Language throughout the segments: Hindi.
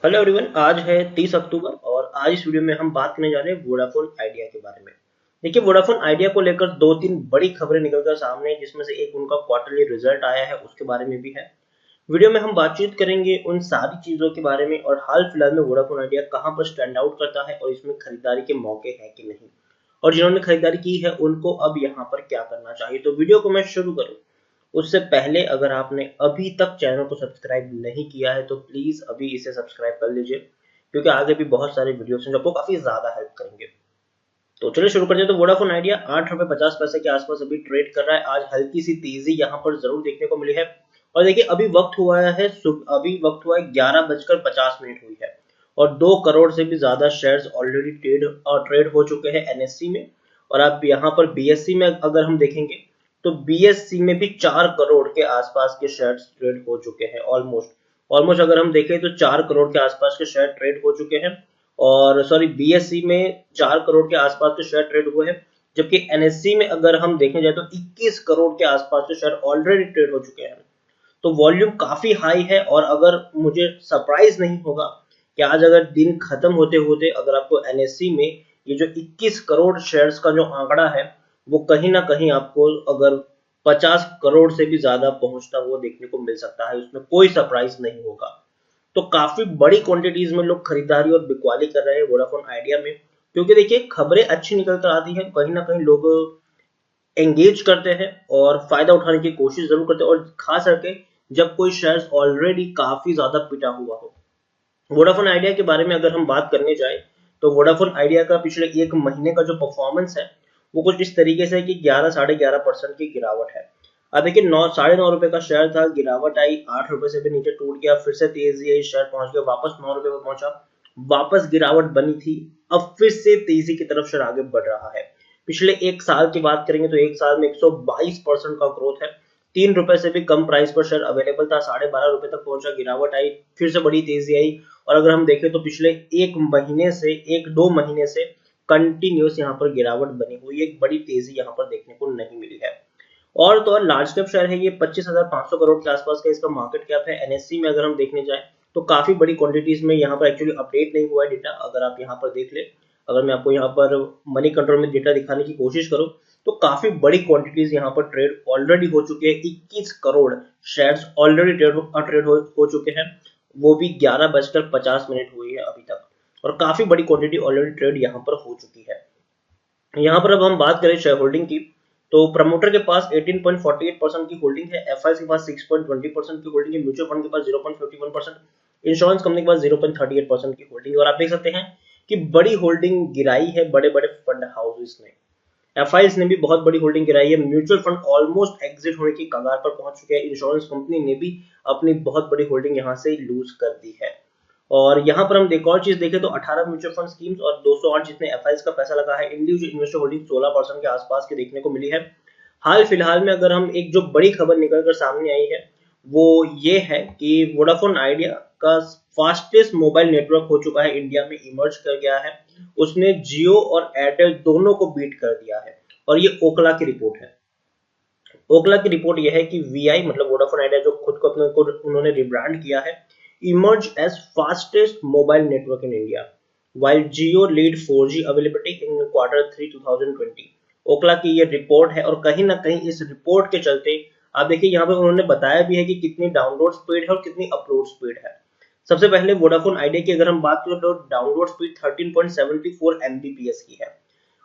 हेलो एवरीवन, आज है 30 अक्टूबर और आज इस वीडियो में हम बात करने जा रहे हैं वोडाफोन आइडिया के बारे में। देखिए, वोडाफोन आइडिया को लेकर दो तीन बड़ी खबरें निकलकर सामने हैं, जिसमें से एक उनका क्वार्टरली रिजल्ट आया है, उसके बारे में भी है। वीडियो में हम बातचीत करेंगे उन सारी चीजों के बारे में और हाल फिलहाल में वोडाफोन आइडिया कहाँ पर स्टैंड आउट करता है और इसमें खरीदारी के मौके हैं कि नहीं, और जिन्होंने खरीदारी की है उनको अब यहाँ पर क्या करना चाहिए। तो वीडियो को मैं शुरू करूँ उससे पहले अगर आपने अभी तक चैनल को सब्सक्राइब नहीं किया है तो प्लीज अभी इसे सब्सक्राइब कर लीजिए, क्योंकि आगे भी बहुत सारे वीडियोस हैं जो आपको काफी ज्यादा हेल्प करेंगे। तो चलिए शुरू करते हैं। तो वोडाफोन आइडिया 8 रुपए 50 पैसे के आसपास अभी ट्रेड कर रहा है। आज हल्की सी तेजी यहाँ पर जरूर देखने को मिली है। और देखिए, अभी वक्त हुआ है 11:50 हुई है और 2 करोड़ से भी ज्यादा शेयर्स ऑलरेडी ट्रेड हो चुके हैं एनएससी में। और आप यहाँ पर बीएससी में अगर हम देखेंगे तो बीएससी में भी 4 करोड़ के आसपास के शेयर्स ट्रेड हो चुके हैं। ऑलमोस्ट ऑलमोस्ट अगर हम देखें तो 4 करोड़ के आसपास के शेयर ट्रेड हो चुके हैं। और सॉरी, बीएससी में 4 करोड़ के आसपास के शेयर ट्रेड हुए हैं, जबकि एनएससी में अगर हम देखने जाए तो 21 करोड़ के आसपास के शेयर ऑलरेडी ट्रेड हो चुके हैं। तो वॉल्यूम काफी हाई है। और अगर मुझे सरप्राइज नहीं होगा कि आज अगर दिन खत्म होते होते अगर आपको एनएससी में ये जो 21 करोड़ शेयर्स का जो आंकड़ा है वो कहीं ना कहीं आपको अगर 50 करोड़ से भी ज्यादा पहुंचता हुआ देखने को मिल सकता है, उसमें कोई सरप्राइज नहीं होगा। तो काफी बड़ी क्वांटिटीज में लोग खरीदारी और बिकवाली कर रहे हैं वोडाफोन आइडिया में, क्योंकि देखिए खबरें अच्छी निकल कर आती है, कहीं ना कहीं लोग एंगेज करते हैं और फायदा उठाने की कोशिश जरूर करते हैं, और खास करके जब कोई शेयर ऑलरेडी काफी ज्यादा पिटा हुआ हो। वोडाफोन आइडिया के बारे में अगर हम बात करने जाए तो वोडाफोन आइडिया का पिछले एक महीने का जो परफॉर्मेंस है वो कुछ इस तरीके से है कि 11 साढ़े 11% की गिरावट है। अब देखिए, 9 साढ़े 9 रुपए का शेयर था, गिरावट आई, 8 रुपए से भी नीचे टूट गया, फिर से तेजी आई, शेयर पहुंच गया वापस 9 रुपए पर पहुंचा, वापस गिरावट बनी थी, अब फिर से तेजी की तरफ शेयर आगे बढ़ रहा है। पिछले एक साल की बात करेंगे तो एक साल में 122% का ग्रोथ है। 3 रुपए से भी कम प्राइस पर शेयर अवेलेबल था, 12.5 रुपए तक पहुंचा, गिरावट आई, फिर से बड़ी तेजी आई। और अगर हम देखें तो पिछले एक दो महीने से कंटिन्यूस यहाँ पर गिरावट बनी हुई, एक बड़ी तेजी यहाँ पर देखने को नहीं मिली है। और तो और लार्ज कैप शेयर है ये, 25,500 करोड़ के आसपास का इसका मार्केट कैप है। एनएससी में अगर हम देखने जाए तो काफी बड़ी क्वांटिटीज में यहाँ पर एक्चुअली अपडेट नहीं हुआ है डेटा, अगर आप यहाँ पर देख ले। अगर मैं आपको यहाँ पर मनी कंट्रोल में डेटा दिखाने की कोशिश करूँ तो काफी बड़ी क्वांटिटीज यहाँ पर ट्रेड ऑलरेडी हो चुके हैं। 21 करोड़ शेयर्स ऑलरेडी ट्रेड हो चुके हैं, वो भी 11:50 हुई है अभी तक। और काफी बड़ी क्वांटिटी ऑलरेडी ट्रेड यहाँ पर हो चुकी है। यहाँ पर अब हम बात करें शेयर होल्डिंग की, तो प्रमोटर के पास 18.48% की होल्डिंग है, एफआई के पास 6.20% की होल्डिंग है, म्यूचुअल फंड के पास 0.51%, इंश्योरेंस कंपनी के पास 0.38% की होल्डिंग है। और आप देख सकते हैं कि बड़ी होल्डिंग गिराई है बड़े बड़े फंड हाउसेस ने, एफआईज ने भी बहुत बड़ी होल्डिंग गिराई है, म्यूचुअल फंड ऑलमोस्ट एग्जिट होने की कगार पर पहुंच चुके हैं, इंश्योरेंस कंपनी ने भी अपनी बहुत बड़ी होल्डिंग यहां से लूज कर दी है। और यहाँ पर हम एक और चीज देखें तो 18 म्यूचुअल फंड स्कीम्स और 208 जितने एफआईज का पैसा लगा है, इंडिविजुअल इन्वेस्टर होल्डिंग 16% के आसपास के देखने को मिली है। हाल फिलहाल में अगर हम एक जो बड़ी खबर निकलकर सामने आई है वो ये है कि वोडाफोन आइडिया का फास्टेस्ट मोबाइल नेटवर्क हो चुका है, इंडिया में इमर्ज कर गया है। उसने जियो और एयरटेल दोनों को बीट कर दिया है। और ये ओकला की रिपोर्ट है। ओकला की रिपोर्ट यह है कि वीआई मतलब वोडाफोन आइडिया जो खुद को अपने को उन्होंने रिब्रांड किया है, emerge as fastest mobile network in India while Jio lead 4G availability in Q3 2020। Ookla की ये रिपोर्ट है और कहीं ना कहीं इस रिपोर्ट के चलते आप देखिए यहाँ पे उन्होंने बताया भी है कि कितनी डाउनलोड स्पीड है और कितनी अपलोड स्पीड है। सबसे पहले वोडाफोन आइडिया की अगर हम बात करें तो डाउनलोड स्पीड 13.74 Mbps की है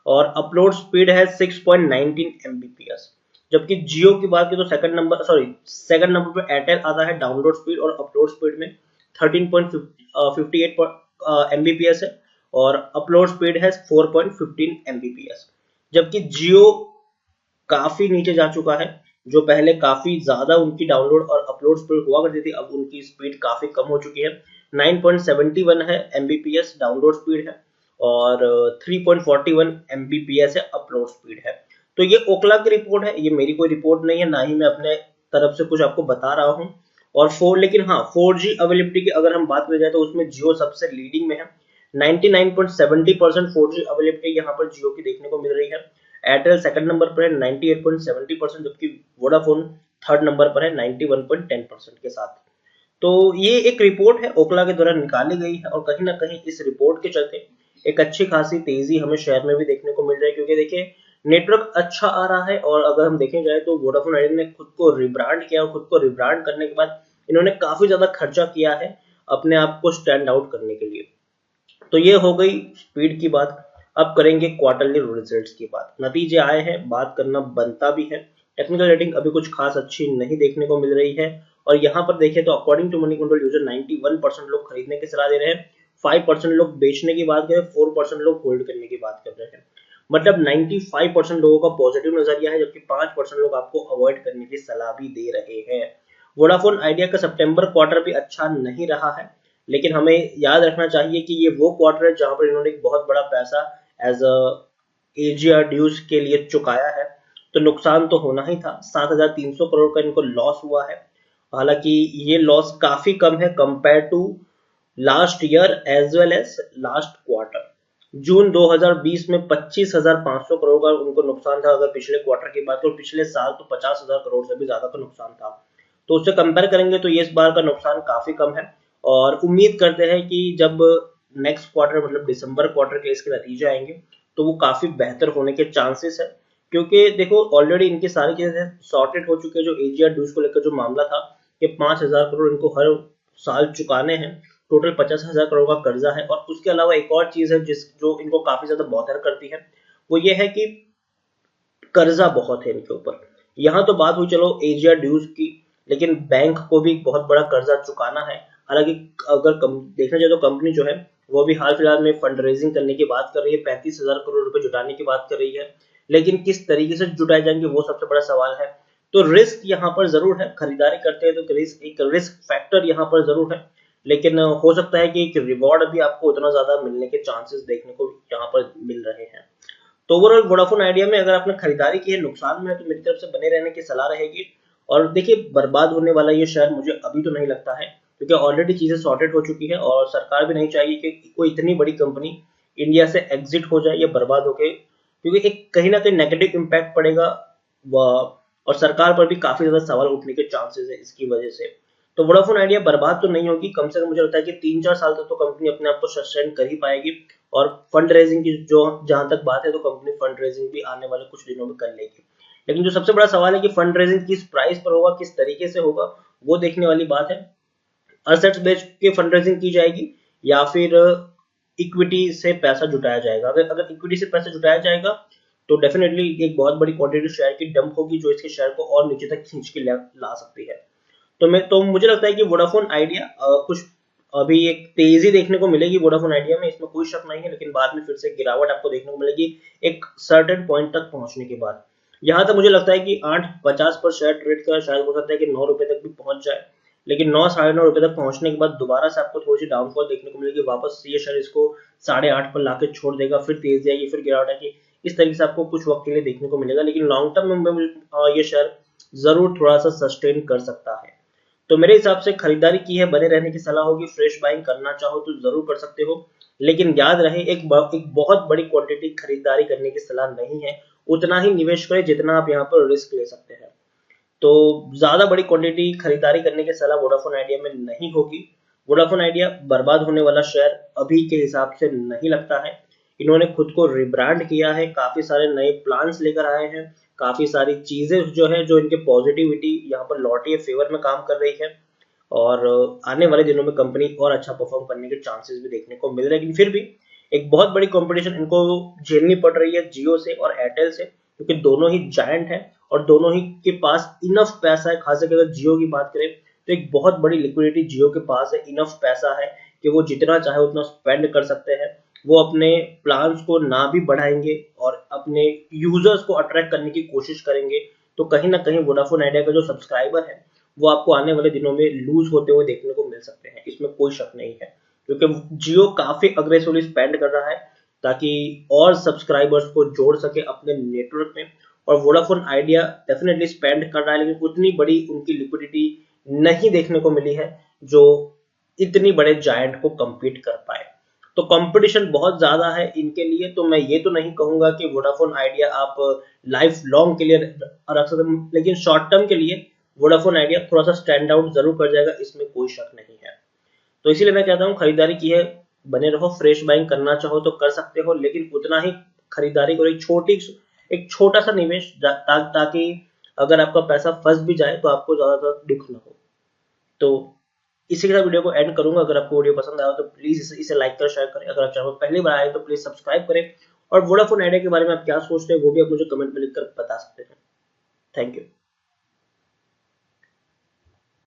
और अपलोड स्पीड है 6.19 Mbps। जबकि जियो की बात करें तो सेकंड नंबर पर एयरटेल आता है डाउनलोड स्पीड और अपलोड स्पीड में 13.58 Mbps है और अपलोड स्पीड है 4.15 Mbps। जबकि जियो काफी नीचे जा चुका है, जो पहले काफी ज्यादा उनकी डाउनलोड और अपलोड स्पीड हुआ करती थी, अब उनकी स्पीड काफी कम हो चुकी है। 9.71 है Mbps डाउनलोड स्पीड है और 3.41 Mbps है अपलोड स्पीड है। तो ये ओकला की रिपोर्ट है, ये मेरी कोई रिपोर्ट नहीं है, ना ही मैं अपने तरफ से कुछ आपको बता रहा हूँ। और लेकिन हाँ, 4G अवेलेबिलिटी की अगर हम बात करें जाए तो उसमें जियो सबसे लीडिंग में है। 99.70% 4G अवेलेबिलिटी यहाँ पर जियो की देखने को मिल रही है। एयरटेल सेकंड नंबर पर है 98.70%, जबकि वोडाफोन थर्ड नंबर पर है 91.10% के साथ। तो ये एक रिपोर्ट है ओकला के द्वारा निकाली गई है और कहीं ना कहीं इस रिपोर्ट के चलते एक अच्छी खासी तेजी हमें शेयर में भी देखने को मिल रही है, क्योंकि देखिए नेटवर्क अच्छा आ रहा है। और अगर हम देखें जाए तो वोडाफोन आइडिया ने खुद को रिब्रांड किया और खुद को रिब्रांड करने के बाद इन्होंने काफी ज्यादा खर्चा किया है अपने आप को स्टैंड आउट करने के लिए। तो ये हो गई स्पीड की बात। अब करेंगे क्वार्टरली रिजल्ट्स की बात। नतीजे आए हैं, बात करना बनता भी है। टेक्निकल रेटिंग अभी कुछ खास अच्छी नहीं देखने को मिल रही है और यहाँ पर देखें तो according to Moneycontrol user 91% लोग खरीदने की सलाह दे रहे हैं, 5% लोग बेचने की बात कर रहे हैं, 4% लोग होल्ड करने की बात कर रहे हैं। मतलब 95% लोगों का पॉजिटिव नजरिया है, जबकि 5% लोग आपको अवॉइड करने की सलाह भी दे रहे हैं। वोडाफोन आइडिया का सितंबर क्वार्टर भी अच्छा नहीं रहा है, लेकिन हमें याद रखना चाहिए कि ये वो क्वार्टर है जहां पर इन्होंने एक बहुत बड़ा पैसा एज एजीआर ड्यूज के लिए चुकाया है। तो नुकसान तो होना ही था, 7,300 करोड़ का इनको लॉस हुआ है। हालांकि ये लॉस काफी कम है compare to last year as well as last quarter. June 2020 में 25,500 करोड़ का उनको नुकसान था अगर पिछले क्वार्टर की बात करें। पिछले साल तो 50,000 करोड़ से भी ज्यादा का नुकसान था। तो उससे कंपेयर करेंगे तो ये इस बार का नुकसान काफी कम है और उम्मीद करते हैं कि जब नेक्स्ट क्वार्टर मतलब दिसंबर क्वार्टर के इसके नतीजे आएंगे तो वो काफी बेहतर होने के चांसेस है। क्योंकि देखो ऑलरेडी इनकी सारी चीजें सॉर्टेड हो चुकी है। जो एजीआर ड्यूज को लेकर जो मामला था कि 5,000 करोड़ इनको हर साल चुकाने हैं, टोटल 50,000 करोड़ का कर्जा है। और उसके अलावा एक और चीज है जो इनको काफी ज्यादा बॉदर करती है, वो ये है कि कर्जा बहुत है इनके ऊपर। यहाँ तो बात हुई चलो एजीआर ड्यूज की, लेकिन बैंक को भी बहुत बड़ा कर्जा चुकाना है। हालांकि अगर देखना जाए तो कंपनी जो है वो भी हाल फिलहाल में फंड रेजिंग करने की बात कर रही है, 35,000 करोड़ रुपए जुटाने की बात कर रही है। लेकिन किस तरीके से जुटाए जाएंगे वो सबसे बड़ा सवाल है। तो रिस्क यहाँ पर जरूर है, खरीदारी करते हैं तो एक रिस्क फैक्टर यहाँ पर जरूर है, लेकिन हो सकता है कि एक रिवॉर्ड भी आपको उतना ज्यादा मिलने के चांसेस देखने को यहाँ पर मिल रहे हैं। तो ओवरऑल वोडाफोन आइडिया में अगर आपने खरीदारी की है, नुकसान में है, तो मेरी तरफ से बने रहने की सलाह रहेगी। और देखिए बर्बाद होने वाला ये शेयर मुझे अभी तो नहीं लगता है, क्योंकि ऑलरेडी चीजें सॉर्टेड हो चुकी है और सरकार भी नहीं चाहिए कि कोई इतनी बड़ी कंपनी इंडिया से एग्जिट हो जाए या बर्बाद होके, क्योंकि एक कहीं ना कहीं नेगेटिव इम्पैक्ट पड़ेगा और सरकार पर भी काफी ज्यादा सवाल उठने के चांसेस है इसकी वजह से। तो वोडाफोन आइडिया बर्बाद तो नहीं होगी, कम से कम मुझे लगता है कि 3-4 साल तक तो कंपनी अपने आप को सस्टेन कर ही पाएगी। और फंड रेजिंग की जो जहां तक बात है तो कंपनी फंड रेजिंग भी आने वाले कुछ दिनों में कर लेगी। लेकिन जो सबसे बड़ा सवाल है कि फंड रेजिंग किस प्राइस पर होगा, किस तरीके से होगा, वो देखने वाली बात है। असेट्स बेच के फंड रेजिंग की जाएगी या फिर इक्विटी से पैसा जुटाया जाएगा। अगर अगर इक्विटी से पैसा जुटाया जाएगा तो डेफिनेटली एक बहुत बड़ी क्वांटिटी शेयर की डंप होगी जो इसके शेयर को और नीचे तक खींच के ला सकती है। तो मुझे लगता है कि वोडाफोन आइडिया कुछ अभी एक तेजी देखने को मिलेगी वोडाफोन आइडिया में, इसमें कोई शक नहीं है। लेकिन बाद में फिर से गिरावट आपको देखने को मिलेगी एक सर्टेन पॉइंट तक पहुंचने के बाद। यहाँ तक मुझे लगता है कि 8.50 पर शेयर ट्रेड का शायद हो सकता है कि 9 रुपए तक भी पहुंच जाए, लेकिन 9-9.5 रुपए तक पहुंचने के बाद दोबारा से आपको थोड़ी सी डाउनफॉल देखने को मिलेगी। वापस ये शेयर इसको 8.5 पर लाके छोड़ देगा, फिर तेजी आएगी, फिर गिरावट आएगी। इस तरीके से आपको कुछ वक्त के लिए देखने को मिलेगा, लेकिन लॉन्ग टर्म में ये शेयर जरूर थोड़ा सा सस्टेन कर सकता है। तो मेरे हिसाब से खरीदारी की है, बने रहने की सलाह होगी। फ्रेश बाइंग करना चाहो तो जरूर कर सकते हो, लेकिन याद रहे एक बहुत बड़ी क्वांटिटी खरीदारी करने की सलाह नहीं है। उतना ही निवेश करें जितना आप यहाँ पर रिस्क ले सकते हैं। तो ज्यादा बड़ी क्वांटिटी खरीदारी करने की सलाह वोडाफोन आइडिया में नहीं होगी। वोडाफोन आइडिया बर्बाद होने वाला शेयर अभी के हिसाब से नहीं लगता है। इन्होंने खुद को रिब्रांड किया है, काफी सारे नए प्लान्स लेकर आए हैं, काफी सारी चीजें जो है जो इनके पॉजिटिविटी यहाँ पर लौटी फेवर में काम कर रही है। और आने वाले दिनों में कंपनी और अच्छा परफॉर्म करने के चांसेस भी देखने को मिल रहे हैं। लेकिन फिर भी एक बहुत बड़ी कंपटीशन इनको झेलनी पड़ रही है जियो से और एयरटेल से, क्योंकि दोनों ही जायंट है और दोनों ही के पास इनफ पैसा है। खास करके अगर जियो की बात करें तो एक बहुत बड़ी लिक्विडिटी जियो के पास है, इनफ पैसा है कि वो जितना चाहे उतना स्पेंड कर सकते हैं। वो अपने प्लान्स को ना भी बढ़ाएंगे और अपने यूजर्स को अट्रैक्ट करने की कोशिश करेंगे। तो कहीं ना कहीं वोडाफोन आइडिया का जो सब्सक्राइबर है वो आपको आने वाले दिनों में लूज होते हुए देखने को मिल सकते हैं, इसमें कोई शक नहीं है। क्योंकि जियो काफी अग्रेसिवली स्पेंड कर रहा है ताकि और सब्सक्राइबर्स को जोड़ सके अपने नेटवर्क में, और वोडाफोन आइडिया डेफिनेटली स्पेंड कर रहा है, लेकिन उतनी बड़ी उनकी लिक्विडिटी नहीं देखने को मिली है जो इतनी बड़े जायंट को compete कर पाए। तो कंपटीशन बहुत ज्यादा है इनके लिए। तो मैं ये तो नहीं कहूंगा कि वोडाफोन आइडिया आप लाइफ लॉन्ग के लिए रख सकते, लेकिन शॉर्ट टर्म के लिए वोडाफोन आइडिया थोड़ा सा स्टैंड आउट जरूर कर जाएगा, इसमें कोई शक नहीं है। तो इसीलिए मैं कहता हूँ खरीदारी की है, बने रहो, फ्रेश बाइंग करना चाहो तो कर सकते हो, लेकिन उतना ही खरीदारी करो, एक छोटा सा निवेश ताकि अगर आपका पैसा फंस भी जाए तो आपको ज्यादा दुख ना हो। तो इसी के साथ वीडियो को एंड करूंगा। अगर आपको वीडियो पसंद आया तो प्लीज इसे लाइक कर शेयर करें, अगर आप चैनल पर पहली बार आए तो प्लीज सब्सक्राइब करें, और वोडाफोन आइडिया के बारे में आप क्या सोचते हैं वो भी आप मुझे कमेंट में लिखकर बता सकते हैं। Thank you.